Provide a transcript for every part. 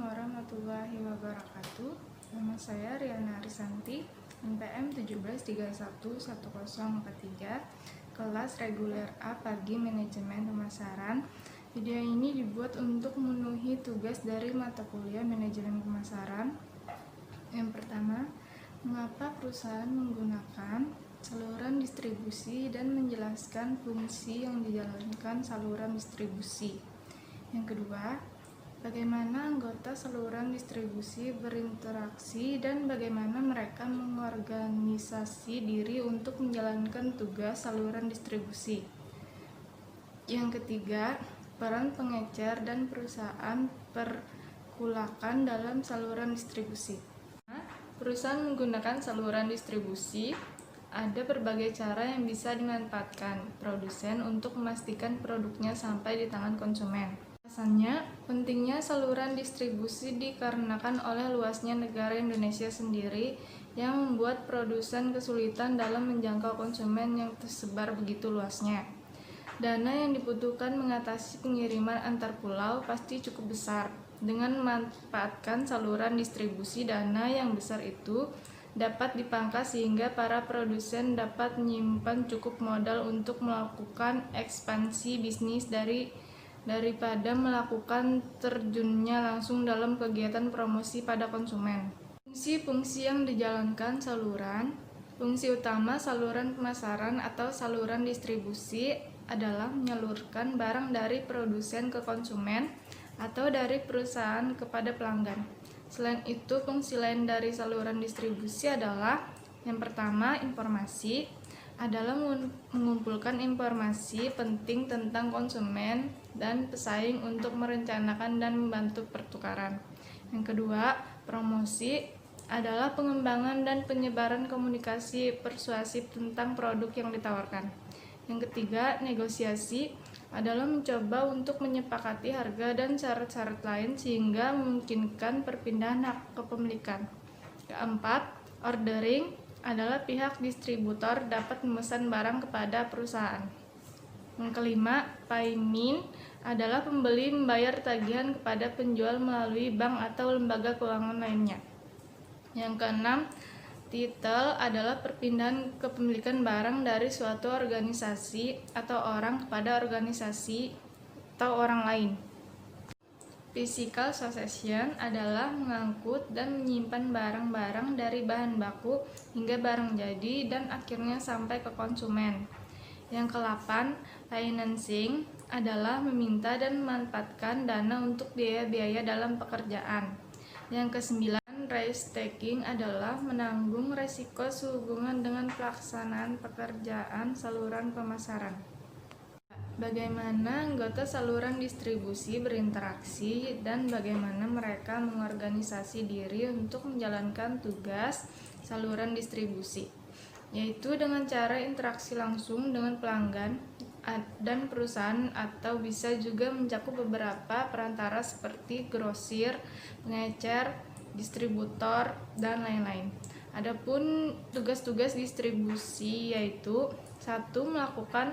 warahmatullahi wabarakatuh. Nama saya Riana Arisanti, NPM 17311043, kelas reguler A Pagi Manajemen Pemasaran. Video ini dibuat untuk memenuhi tugas dari mata kuliah Manajemen Pemasaran. Yang pertama, mengapa perusahaan menggunakan saluran distribusi dan menjelaskan fungsi yang dijalankan saluran distribusi. Yang kedua, bagaimana anggota saluran distribusi berinteraksi dan bagaimana mereka mengorganisasi diri untuk menjalankan tugas saluran distribusi. Yang ketiga, peran pengecer dan perusahaan perkulakan dalam saluran distribusi. Perusahaan menggunakan saluran distribusi. Ada berbagai cara yang bisa dimanfaatkan produsen untuk memastikan produknya sampai di tangan konsumen. Alasannya, pentingnya saluran distribusi dikarenakan oleh luasnya negara Indonesia sendiri yang membuat produsen kesulitan dalam menjangkau konsumen yang tersebar begitu luasnya. Dana yang dibutuhkan mengatasi pengiriman antar pulau pasti cukup besar. Dengan memanfaatkan saluran distribusi, dana yang besar itu dapat dipangkas sehingga para produsen dapat menyimpan cukup modal untuk melakukan ekspansi bisnis daripada melakukan terjunnya langsung dalam kegiatan promosi pada konsumen. Fungsi-fungsi yang dijalankan saluran. Fungsi utama saluran pemasaran atau saluran distribusi adalah menyalurkan barang dari produsen ke konsumen atau dari perusahaan kepada pelanggan. Selain itu, fungsi lain dari saluran distribusi adalah yang pertama, informasi adalah mengumpulkan informasi penting tentang konsumen dan pesaing untuk merencanakan dan membantu pertukaran. Yang kedua, promosi adalah pengembangan dan penyebaran komunikasi persuasif tentang produk yang ditawarkan. Yang ketiga, negosiasi adalah mencoba untuk menyepakati harga dan syarat-syarat lain sehingga memungkinkan perpindahan hak kepemilikan. Keempat, ordering adalah pihak distributor dapat memesan barang kepada perusahaan. Yang kelima, payment adalah pembeli membayar tagihan kepada penjual melalui bank atau lembaga keuangan lainnya. Yang keenam, title adalah perpindahan kepemilikan barang dari suatu organisasi atau orang kepada organisasi atau orang lain. Physical succession adalah mengangkut dan menyimpan barang-barang dari bahan baku hingga barang jadi dan akhirnya sampai ke konsumen. Yang ke-8, financing adalah meminta dan memanfaatkan dana untuk biaya-biaya dalam pekerjaan. Yang ke-9, risk taking adalah menanggung resiko sehubungan dengan pelaksanaan pekerjaan saluran pemasaran. Bagaimana anggota saluran distribusi berinteraksi dan bagaimana mereka mengorganisasi diri untuk menjalankan tugas saluran distribusi, yaitu dengan cara interaksi langsung dengan pelanggan dan perusahaan atau bisa juga mencakup beberapa perantara seperti grosir, pengecer, distributor, dan lain-lain. Adapun tugas-tugas distribusi yaitu 1. Melakukan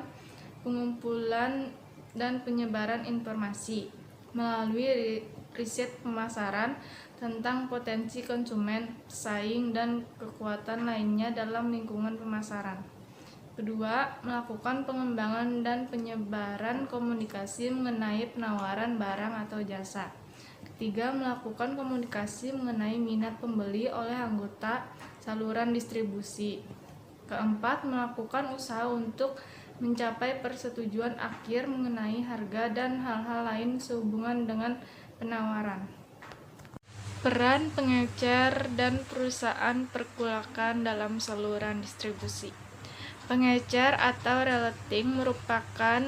pengumpulan dan penyebaran informasi melalui riset pemasaran tentang potensi konsumen, pesaing, dan kekuatan lainnya dalam lingkungan pemasaran. Kedua, melakukan pengembangan dan penyebaran komunikasi mengenai penawaran barang atau jasa. Ketiga, melakukan komunikasi mengenai minat pembeli oleh anggota saluran distribusi. Keempat, melakukan usaha untuk mencapai persetujuan akhir mengenai harga dan hal-hal lain sehubungan dengan penawaran. Peran pengecer dan perusahaan perkulakan dalam saluran distribusi. Pengecer atau retailing merupakan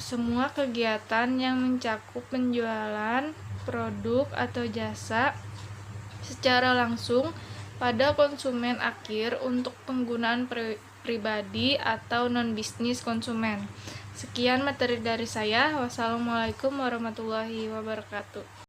semua kegiatan yang mencakup penjualan produk atau jasa secara langsung pada konsumen akhir untuk penggunaan pribadi atau non-bisnis konsumen. Sekian materi dari saya. Wassalamualaikum warahmatullahi wabarakatuh.